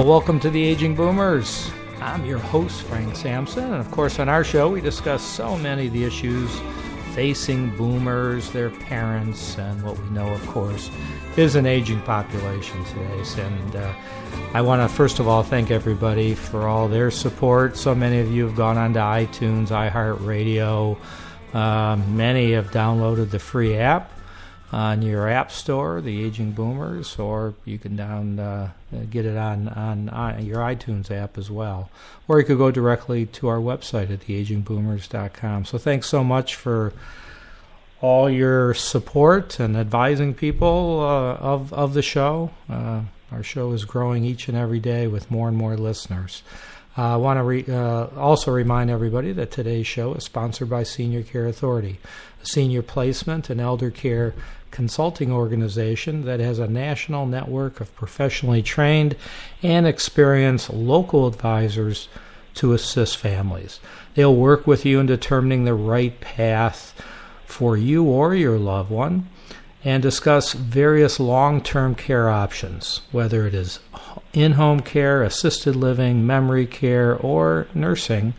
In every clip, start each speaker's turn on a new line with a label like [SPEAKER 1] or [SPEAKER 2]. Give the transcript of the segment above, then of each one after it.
[SPEAKER 1] Well, welcome to the Aging Boomers. I'm your host, Frank Sampson, and of course on our show we discuss so many of the issues facing boomers, their parents, and what we know, of course, is an aging population today. And I want to first of all thank everybody for all their support. So many of you have gone on to iTunes, iHeartRadio. Many have downloaded the free app on your app store, the Aging Boomers, or you can get it on your iTunes app as well. Or you could go directly to our website at theagingboomers.com. So thanks so much for all your support and advising people of the show. Our show is growing each and every day with more and more listeners. I want to also remind everybody that today's show is sponsored by Senior Care Authority, a senior placement and elder care consulting organization that has a national network of professionally trained and experienced local advisors to assist families. They'll work with you in determining the right path for you or your loved one and discuss various long-term care options, whether it is in-home care, assisted living, memory care, or nursing.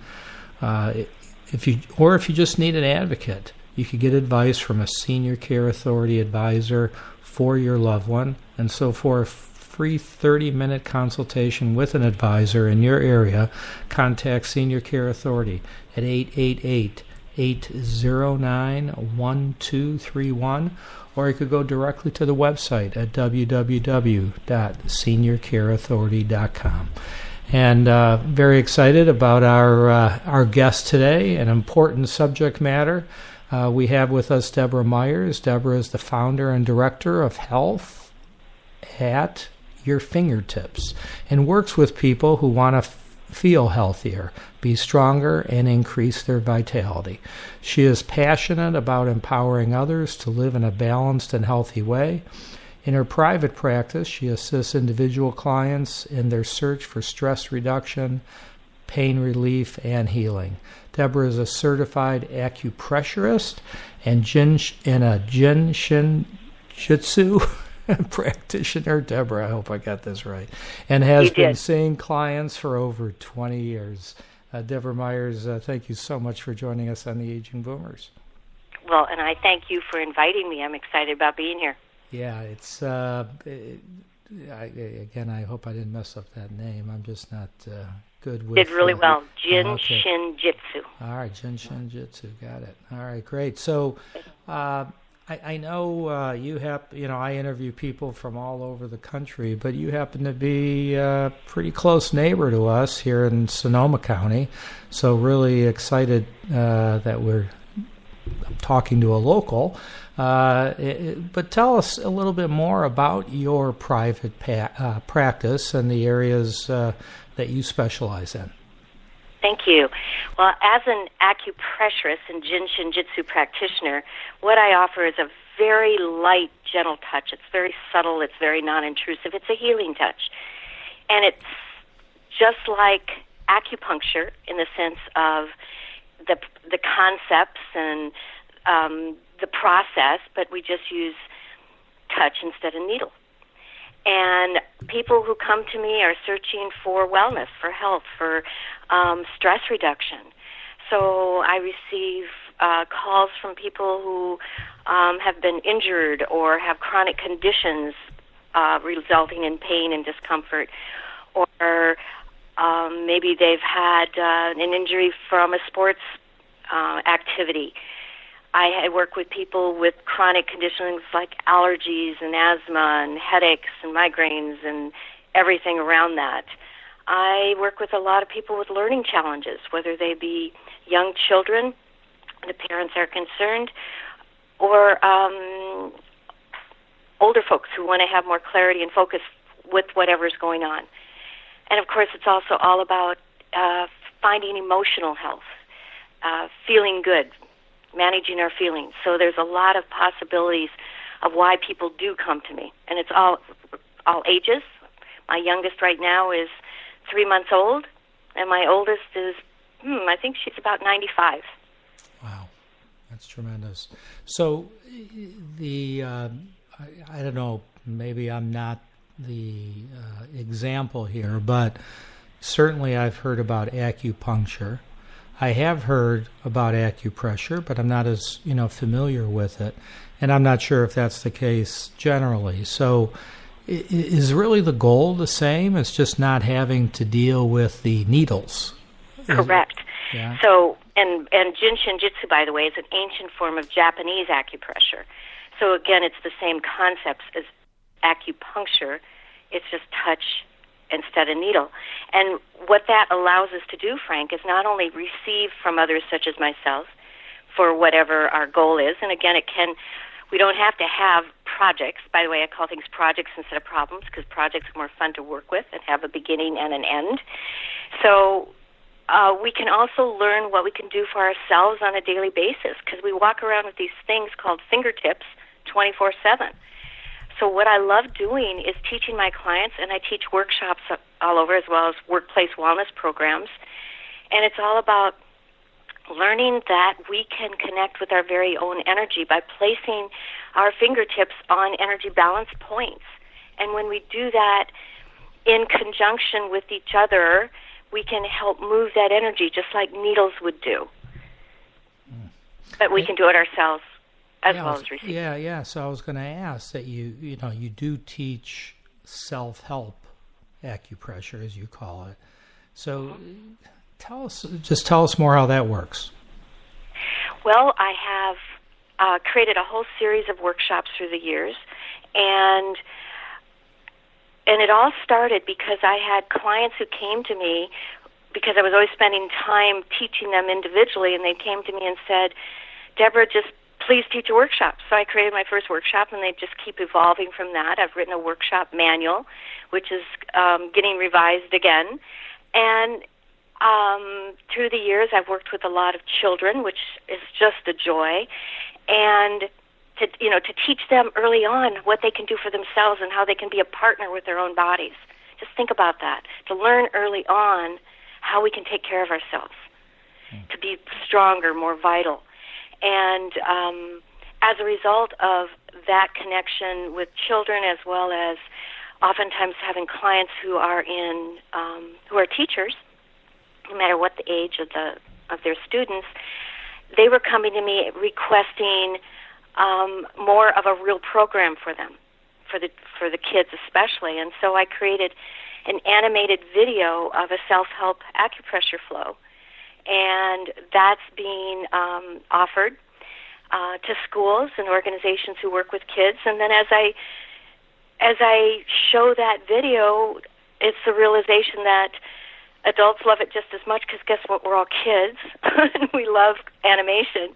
[SPEAKER 1] If you just need an advocate, you could get advice from a Senior Care Authority advisor for your loved one. And so for a free 30-minute consultation with an advisor in your area, contact Senior Care Authority at 888-809-1231, or you could go directly to the website at www.seniorcareauthority.com. And very excited about our guest today, an important subject matter. We have with us Deborah Myers. Deborah is the founder and director of Health at Your Fingertips and works with people who want to feel healthier, be stronger, and increase their vitality. She is passionate about empowering others to live in a balanced and healthy way. In her private practice, she assists individual clients in their search for stress reduction, pain relief, and healing. Deborah is a certified acupressurist and a Shin Jyutsu practitioner. Deborah, I hope I got this right. And has been seeing clients for over 20 years. Deborah Myers, thank you so much for joining us on the Aging Boomers.
[SPEAKER 2] Well, and I thank you for inviting me. I'm excited about being here.
[SPEAKER 1] Yeah, it's again, I hope I didn't mess up that name. I'm just not good with...
[SPEAKER 2] Did really well. Shin Jyutsu.
[SPEAKER 1] All right, Shin Jyutsu. Got it. All right, great. So I know you have, I interview people from all over the country, but you happen to be a pretty close neighbor to us here in Sonoma County. So really excited that we're talking to a local. But tell us a little bit more about your private practice and the areas that you specialize in.
[SPEAKER 2] Thank you. Well, as an acupressurist and Shin Jyutsu practitioner, what I offer is a very light, gentle touch. It's very subtle. It's very non-intrusive. It's a healing touch. And it's just like acupuncture in the sense of the concepts and the process, but we just use touch instead of needle. And people who come to me are searching for wellness, for health, for stress reduction. So I receive calls from people who have been injured or have chronic conditions resulting in pain and discomfort, or maybe they've had an injury from a sports activity. I work with people with chronic conditions like allergies and asthma and headaches and migraines and everything around that. I work with a lot of people with learning challenges, whether they be young children, the parents are concerned, or older folks who want to have more clarity and focus with whatever's going on. And, of course, it's also all about finding emotional health, feeling good, managing our feelings. So there's a lot of possibilities of why people do come to me. And it's all ages. My youngest right now is 3 months old, and my oldest is, I think she's about 95.
[SPEAKER 1] Wow, that's tremendous. So I don't know, maybe I'm not example here, but certainly I've heard about acupuncture. I have heard about acupressure, but I'm not as familiar with it, and I'm not sure if that's the case generally. So, is really the goal the same? It's just not having to deal with the needles.
[SPEAKER 2] Correct.
[SPEAKER 1] Yeah.
[SPEAKER 2] So, and Jin Shin Jyutsu, by the way, is an ancient form of Japanese acupressure. So again, it's the same concepts as acupuncture. It's just touch instead of needle. And what that allows us to do, Frank, is not only receive from others such as myself for whatever our goal is, and again, we don't have to have projects. By the way, I call things projects instead of problems because projects are more fun to work with and have a beginning and an end. So we can also learn what we can do for ourselves on a daily basis because we walk around with these things called fingertips 24/7. So what I love doing is teaching my clients, and I teach workshops all over as well as workplace wellness programs, and it's all about learning that we can connect with our very own energy by placing our fingertips on energy balance points. And when we do that in conjunction with each other, we can help move that energy just like needles would do. But we can do it ourselves as well as receive.
[SPEAKER 1] Yeah. So I was going to ask that you do teach self-help acupressure, as you call it. So tell us more how that works.
[SPEAKER 2] Well, I have created a whole series of workshops through the years, and it all started because I had clients who came to me because I was always spending time teaching them individually, and they came to me and said, Deborah, just please teach a workshop. So I created my first workshop, and they just keep evolving from that. I've written a workshop manual, which is getting revised again. And through the years, I've worked with a lot of children, which is just a joy. And to teach them early on what they can do for themselves and how they can be a partner with their own bodies. Just think about that. To learn early on how we can take care of ourselves, to be stronger, more vital. And as a result of that connection with children, as well as oftentimes having clients who are teachers, no matter what the age of their students, they were coming to me requesting more of a real program for them, for the kids especially. And so I created an animated video of a self-help acupressure flow, and that's being offered to schools and organizations who work with kids. And then as I show that video, it's the realization that adults love it just as much because guess what? We're all kids, and we love animation.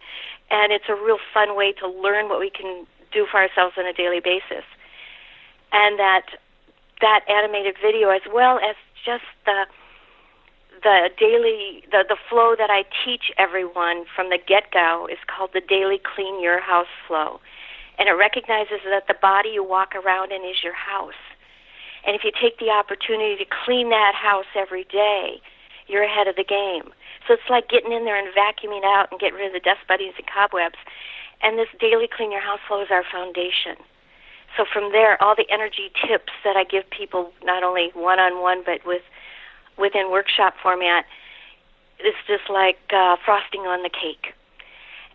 [SPEAKER 2] And it's a real fun way to learn what we can do for ourselves on a daily basis. And that animated video, as well as just the flow that I teach everyone from the get-go, is called the Daily Clean Your House Flow. And it recognizes that the body you walk around in is your house. And if you take the opportunity to clean that house every day, you're ahead of the game. So it's like getting in there and vacuuming out and getting rid of the dust bunnies and cobwebs. And this Daily Clean Your House Flow is our foundation. So from there, all the energy tips that I give people, not only one-on-one, but within workshop format, is just like frosting on the cake.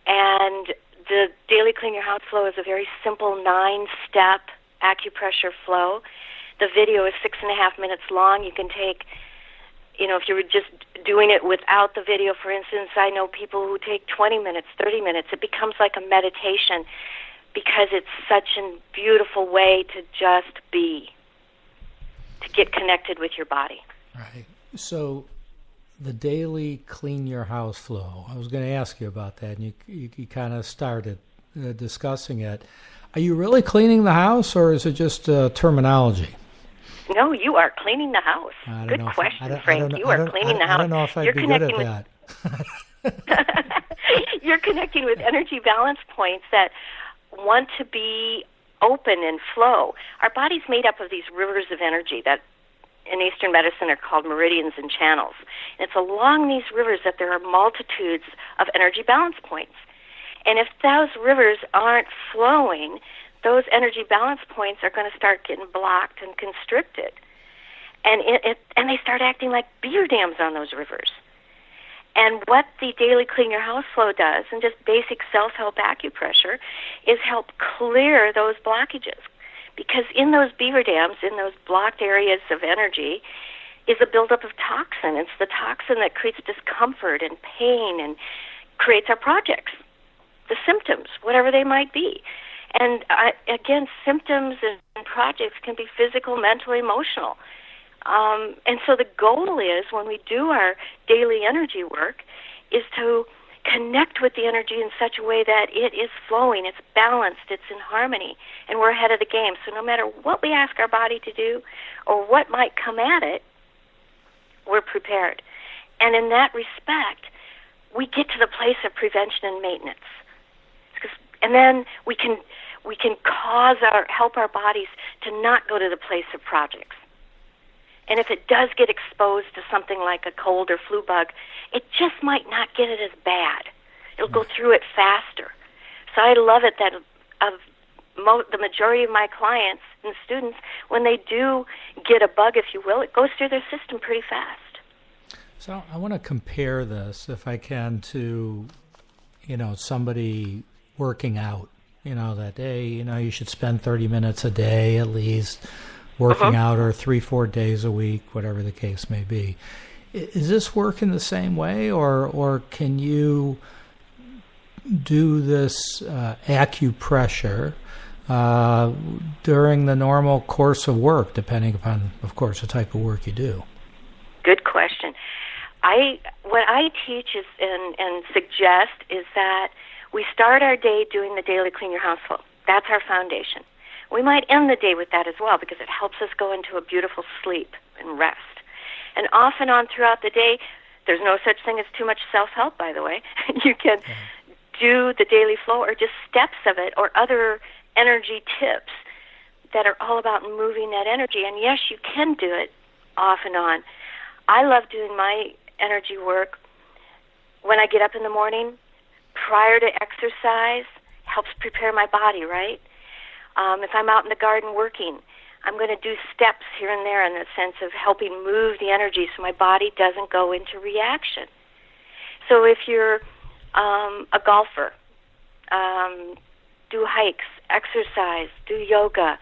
[SPEAKER 2] And the Daily Clean Your House Flow is a very simple 9-step acupressure flow. The video is 6.5 minutes long. You can take, if you were just doing it without the video, for instance, I know people who take 20 minutes, 30 minutes. It becomes like a meditation because it's such a beautiful way to just be, to get connected with your body.
[SPEAKER 1] Right. So the Daily Clean Your House Flow, I was going to ask you about that, and you kind of started discussing it. Are you really cleaning the house, or is it just terminology?
[SPEAKER 2] No, you are cleaning the house. Good question, Frank. You are cleaning the house.
[SPEAKER 1] I don't know if I'd be good at
[SPEAKER 2] that. You're connecting with energy balance points that want to be open and flow. Our body's made up of these rivers of energy that in Eastern medicine are called meridians and channels. And it's along these rivers that there are multitudes of energy balance points. And if those rivers aren't flowing, those energy balance points are going to start getting blocked and constricted. And and they start acting like beaver dams on those rivers. And what the Daily Clean Your House Flow does, and just basic self-help acupressure, is help clear those blockages. Because in those beaver dams, in those blocked areas of energy, is a buildup of toxin. It's the toxin that creates discomfort and pain and creates our projects, the symptoms, whatever they might be. And again, symptoms and projects can be physical, mental, emotional. And so the goal is, when we do our daily energy work, is to connect with the energy in such a way that it is flowing, it's balanced, it's in harmony, and we're ahead of the game. So no matter what we ask our body to do or what might come at it, we're prepared. And in that respect, we get to the place of prevention and maintenance. And then we can help our bodies to not go to the place of projects. And if it does get exposed to something like a cold or flu bug, it just might not get it as bad. It'll go through it faster. So I love it that the majority of my clients and students, when they do get a bug, if you will, it goes through their system pretty fast.
[SPEAKER 1] So I want to compare this, if I can, to, somebody working out. That day, you should spend 30 minutes a day at least working out, or 3-4 days a week, whatever the case may be. Is this working the same way, or can you do this acupressure during the normal course of work, depending upon, of course, the type of work you do?
[SPEAKER 2] Good question. What I teach is and suggest is that we start our day doing the Daily Clean Your House Flow. That's our foundation. We might end the day with that as well, because it helps us go into a beautiful sleep and rest. And off and on throughout the day, there's no such thing as too much self-help, by the way. You can do the daily flow or just steps of it or other energy tips that are all about moving that energy. And yes, you can do it off and on. I love doing my energy work when I get up in the morning prior to exercise. Helps prepare my body, right? If I'm out in the garden working, I'm going to do steps here and there in the sense of helping move the energy so my body doesn't go into reaction. So if you're a golfer, do hikes, exercise, do yoga,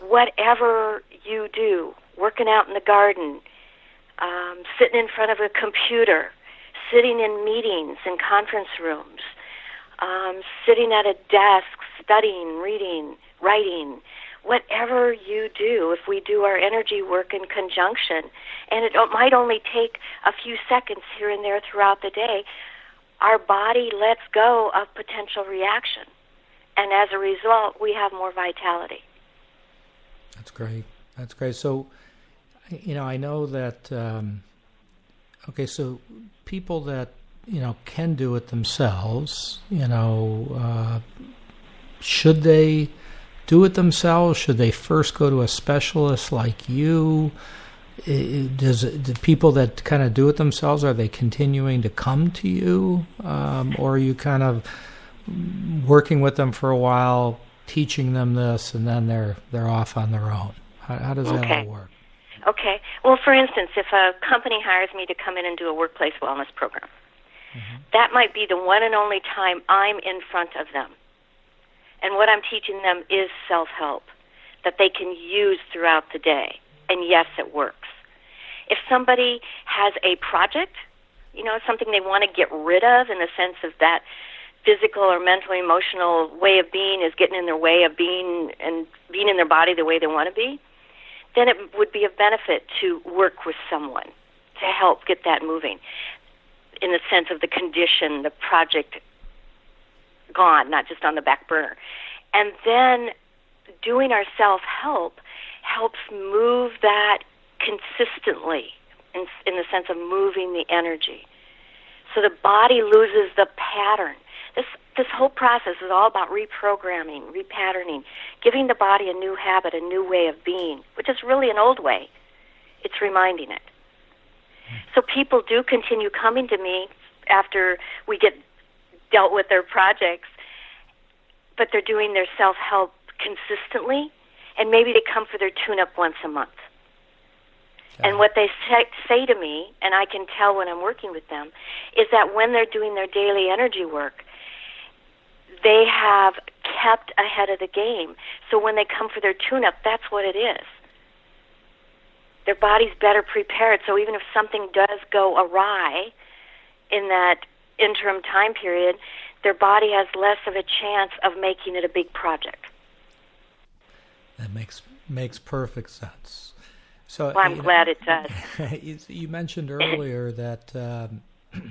[SPEAKER 2] whatever you do, working out in the garden, sitting in front of a computer, sitting in meetings and conference rooms, sitting at a desk, studying, reading, writing, whatever you do, if we do our energy work in conjunction, and it might only take a few seconds here and there throughout the day, our body lets go of potential reaction. And as a result, we have more vitality.
[SPEAKER 1] That's great. That's great. So, I know that, so people that, can do it themselves, should they do it themselves? Should they first go to a specialist like you? The people that kind of do it themselves, are they continuing to come to you? Or are you kind of working with them for a while, teaching them this, and then they're off on their own? How does that all work?
[SPEAKER 2] Okay. Well, for instance, if a company hires me to come in and do a workplace wellness program, that might be the one and only time I'm in front of them. And what I'm teaching them is self-help that they can use throughout the day. And yes, it works. If somebody has a project, something they want to get rid of in the sense of that physical or mental, emotional way of being is getting in their way of being and being in their body the way they want to be, then it would be of benefit to work with someone to help get that moving in the sense of the condition, the project gone, not just on the back burner. And then doing our self-help helps move that consistently in the sense of moving the energy. So the body loses the pattern. This whole process is all about reprogramming, repatterning, giving the body a new habit, a new way of being, which is really an old way. It's reminding it. So people do continue coming to me after we get dealt with their projects, but they're doing their self-help consistently, and maybe they come for their tune-up once a month. Okay. And what they say to me, and I can tell when I'm working with them, is that when they're doing their daily energy work, they have kept ahead of the game. So when they come for their tune-up, that's what it is. Their body's better prepared, so even if something does go awry in that interim time period, their body has less of a chance of making it a big project.
[SPEAKER 1] That makes perfect sense. So,
[SPEAKER 2] well, I'm glad it does.
[SPEAKER 1] You mentioned earlier that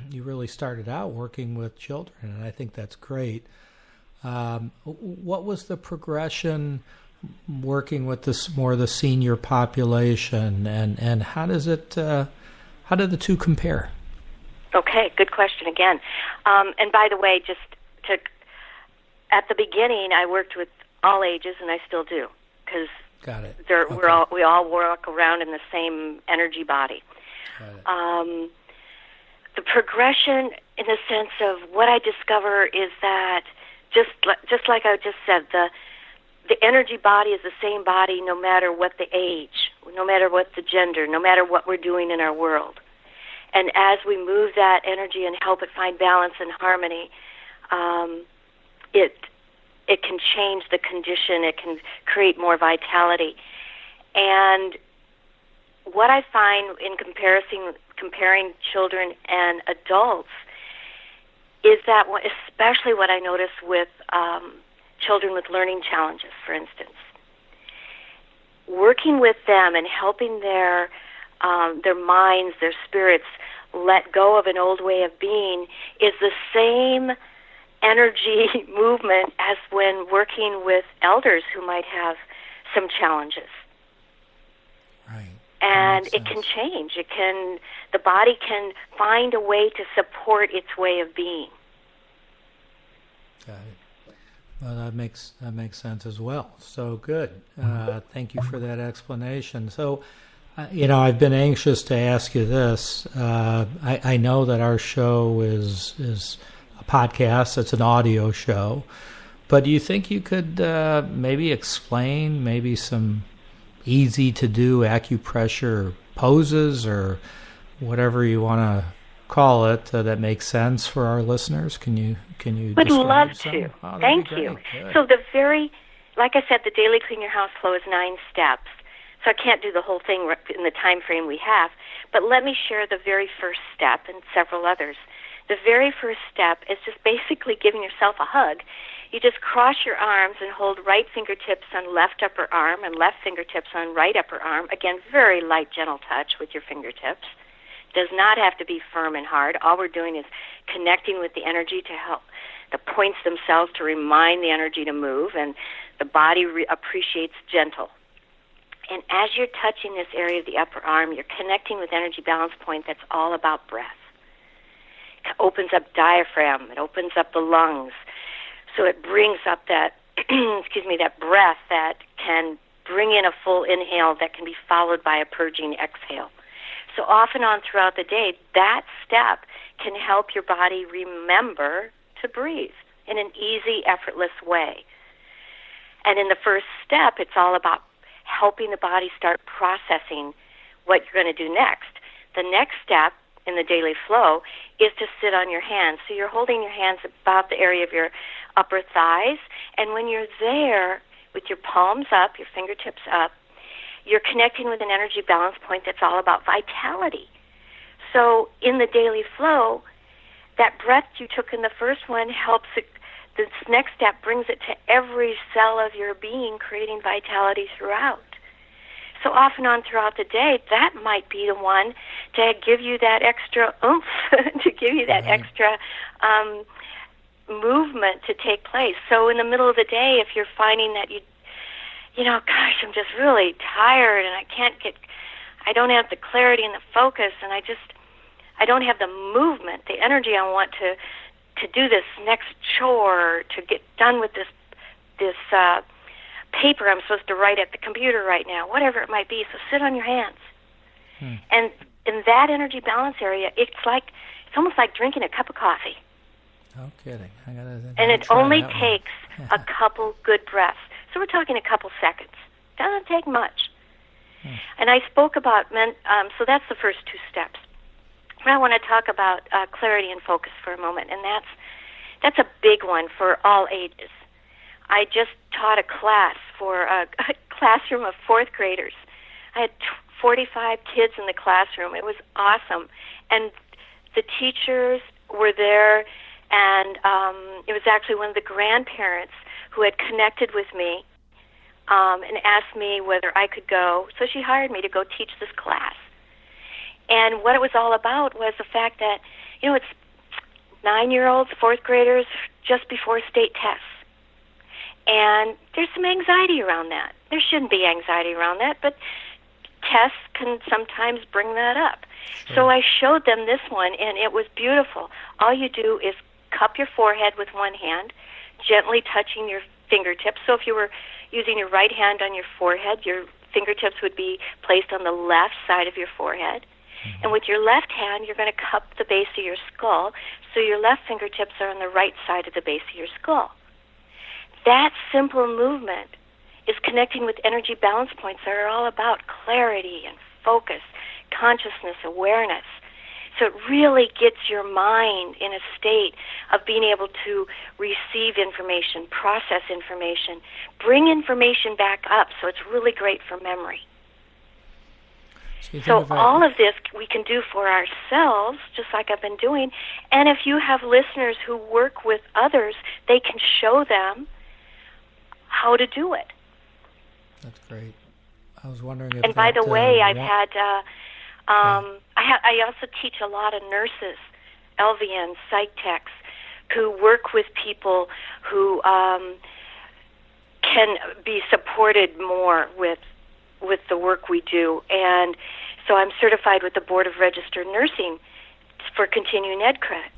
[SPEAKER 1] you really started out working with children, and I think that's great. What was the progression working with this more the senior population, and how does it how do the two compare?
[SPEAKER 2] Okay, good question again. And by the way, at the beginning, I worked with all ages, and I still do, because we all walk around in the same energy body. The progression, in the sense of what I discover, is that just like I just said, the energy body is the same body no matter what the age, no matter what the gender, no matter what we're doing in our world. And as we move that energy and help it find balance and harmony, it can change the condition. It can create more vitality. And what I find in comparing children and adults is that, especially what I notice with children with learning challenges, for instance, working with them and helping their minds, their spirits, let go of an old way of being is the same energy movement as when working with elders who might have some challenges.
[SPEAKER 1] Right.
[SPEAKER 2] And it can change. The body can find a way to support its way of being.
[SPEAKER 1] Got it. Well, that makes sense as well. So good. Thank you for that explanation. So, I've been anxious to ask you this. I know that our show is a podcast. It's an audio show. But do you think you could maybe explain maybe some easy-to-do acupressure poses or whatever you want to call it that makes sense for our listeners? Can you
[SPEAKER 2] Would love
[SPEAKER 1] some?
[SPEAKER 2] to.
[SPEAKER 1] Oh,
[SPEAKER 2] Thank you.
[SPEAKER 1] Good.
[SPEAKER 2] So like I said, the daily clean your house flow is 9 steps. So I can't do the whole thing in the time frame we have, but let me share the very first step and several others. The very first step is just basically giving yourself a hug. You just cross your arms and hold right fingertips on left upper arm and left fingertips on right upper arm. Again, very light, gentle touch with your fingertips. Does not have to be firm and hard. All we're doing is connecting with the energy to help the points themselves to remind the energy to move, and the body appreciates gentle. And as you're touching this area of the upper arm, you're connecting with energy balance point that's all about breath. It opens up diaphragm. It opens up the lungs. So it brings up that, that breath that can bring in a full inhale that can be followed by a purging exhale. So off and on throughout the day, that step can help your body remember to breathe in an easy, effortless way. And in the first step, it's all about helping the body start processing what you're going to do next. The next step in the daily flow is to sit on your hands. So you're holding your hands about the area of your upper thighs, and when you're there with your palms up, your fingertips up, you're connecting with an energy balance point that's all about vitality. So in the daily flow, that breath you took in the first one helps it. This next step brings it to every cell of your being, creating vitality throughout. So off and on throughout the day, that might be the one to give you that extra oomph, to give you that extra movement to take place. So in the middle of the day, if you're finding that gosh, I'm just really tired and I don't have the clarity and the focus, and I don't have the movement, the energy I want to do this next chore, to get done with this paper I'm supposed to write at the computer right now, whatever it might be. So sit on your hands. And in that energy balance area, it's almost like drinking a cup of coffee.
[SPEAKER 1] No kidding.
[SPEAKER 2] And it only takes a couple good breaths. So we're talking a couple seconds. Doesn't take much. And I spoke about so that's the first two steps. I want to talk about clarity and focus for a moment, and that's a big one for all ages. I just taught a class for a classroom of fourth graders. I had 45 kids in the classroom. It was awesome. And the teachers were there, and it was actually one of the grandparents who had connected with me and asked me whether I could go. So she hired me to go teach this class. And what it was all about was the fact that, it's 9-year-olds, fourth graders, just before state tests. And there's some anxiety around that. There shouldn't be anxiety around that, but tests can sometimes bring that up. Sure. So I showed them this one, and it was beautiful. All you do is cup your forehead with one hand, gently touching your fingertips. So if you were using your right hand on your forehead, your fingertips would be placed on the left side of your forehead. Mm-hmm. And with your left hand, you're going to cup the base of your skull, so your left fingertips are on the right side of the base of your skull. That simple movement is connecting with energy balance points that are all about clarity and focus, consciousness, awareness. So it really gets your mind in a state of being able to receive information, process information, bring information back up, so it's really great for memory. So all of this we can do for ourselves, just like I've been doing. And if you have listeners who work with others, they can show them how to do it.
[SPEAKER 1] That's great. I was wondering if...
[SPEAKER 2] And by the way, I've had... I also teach a lot of nurses, LVNs, psych techs, who work with people who can be supported more with the work we do. And so I'm certified with the Board of Registered Nursing for continuing ed credits.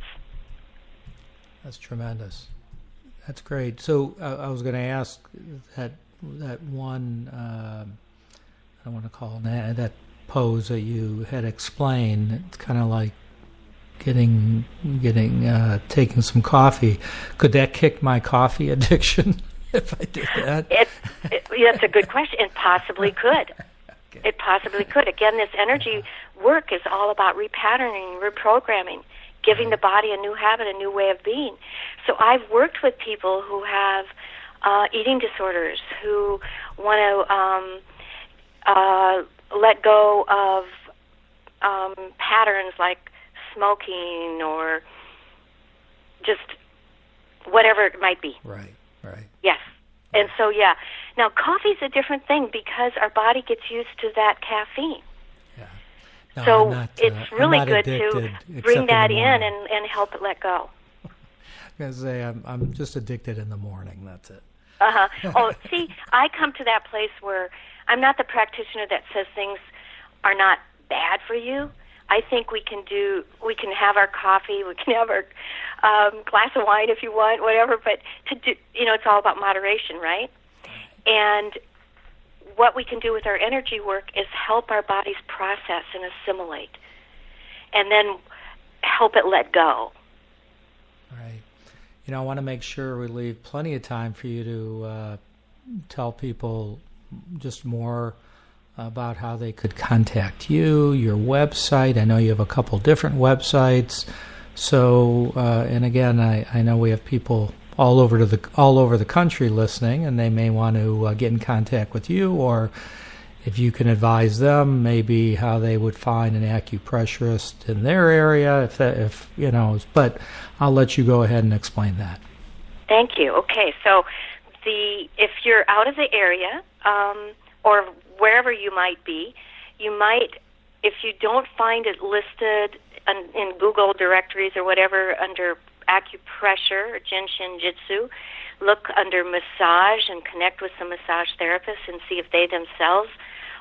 [SPEAKER 1] That's tremendous. That's great. So I was going to ask that one, I don't want to call it that pose that you had explained. It's kind of like taking some coffee. Could that kick my coffee addiction if I did that?
[SPEAKER 2] That's a good question. It possibly could. Okay. It possibly could. Again, this energy work is all about repatterning, reprogramming, giving the body a new habit, a new way of being. So I've worked with people who have eating disorders, who want to let go of patterns like smoking or just whatever it might be.
[SPEAKER 1] Right.
[SPEAKER 2] Yes. And so, Now, coffee's a different thing because our body gets used to that caffeine.
[SPEAKER 1] Yeah. No,
[SPEAKER 2] so it's really good to bring that in and help it let go.
[SPEAKER 1] I was going to say, I'm just addicted in the morning. That's it.
[SPEAKER 2] Oh, see, I come to that place where I'm not the practitioner that says things are not bad for you. I think we can have our coffee, we can have our glass of wine if you want, whatever, but it's all about moderation, right? And what we can do with our energy work is help our bodies process and assimilate, and then help it let go.
[SPEAKER 1] Right. I want to make sure we leave plenty of time for you to tell people just more about how they could contact you, your website. I know you have a couple different websites. So, and again, I know we have people all over the country listening, and they may want to get in contact with you, or if you can advise them, maybe how they would find an acupressurist in their area. But I'll let you go ahead and explain that.
[SPEAKER 2] Thank you. Okay, so if you're out of the area, or wherever you might be, if you don't find it listed in Google directories or whatever under acupressure or Jin, Shin, Jyutsu, look under massage and connect with some massage therapists and see if they themselves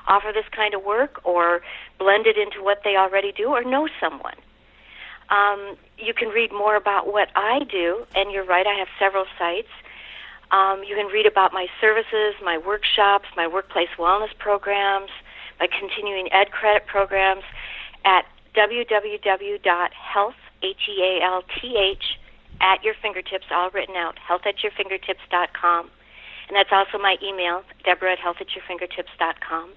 [SPEAKER 2] offer this kind of work or blend it into what they already do or know someone. You can read more about what I do, and you're right, I have several sites. You can read about my services, my workshops, my workplace wellness programs, my continuing ed credit programs at www.health, at your fingertips, all written out, healthatyourfingertips.com. And that's also my email, Deborah@healthatyourfingertips.com.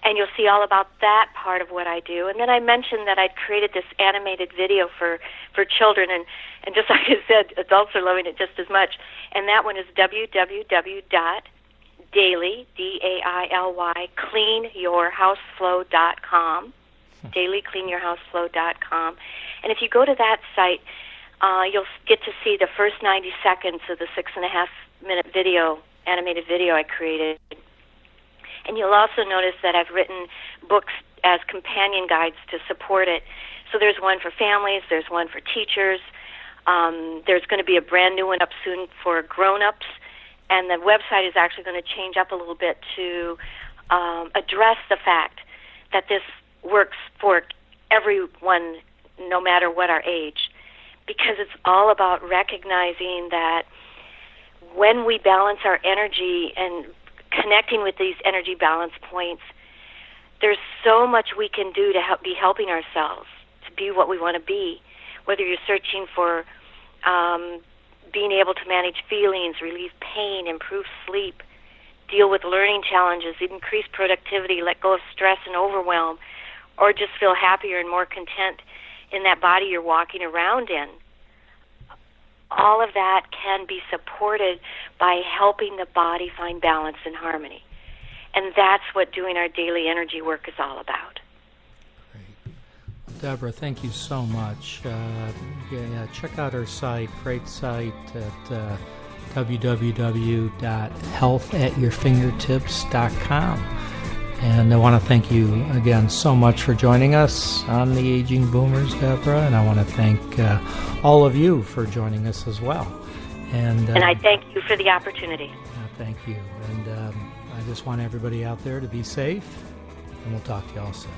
[SPEAKER 2] And you'll see all about that part of what I do. And then I mentioned that I'd created this animated video for children, and just like I said, adults are loving it just as much. And that one is www.daily, D-A-I-L-Y, cleanyourhouseflow.com, dailycleanyourhouseflow.com. And if you go to that site, you'll get to see the first 90 seconds of the 6.5-minute video, animated video I created. And you'll also notice that I've written books as companion guides to support it. So there's one for families, there's one for teachers, there's going to be a brand new one up soon for grown-ups, and the website is actually going to change up a little bit to address the fact that this works for everyone, no matter what our age, because it's all about recognizing that when we balance our energy and connecting with these energy balance points, there's so much we can do to be helping ourselves to be what we want to be, whether you're searching for being able to manage feelings, relieve pain, improve sleep, deal with learning challenges, increase productivity, let go of stress and overwhelm, or just feel happier and more content in that body you're walking around in. All of that can be supported by helping the body find balance and harmony. And that's what doing our daily energy work is all about.
[SPEAKER 1] Great. Deborah, thank you so much. Check out our site, great site at www.healthatyourfingertips.com. And I want to thank you again so much for joining us on the Aging Boomers, Deborah, and I want to thank all of you for joining us as well. And
[SPEAKER 2] I thank you for the opportunity.
[SPEAKER 1] Thank you. And I just want everybody out there to be safe, and we'll talk to you all soon.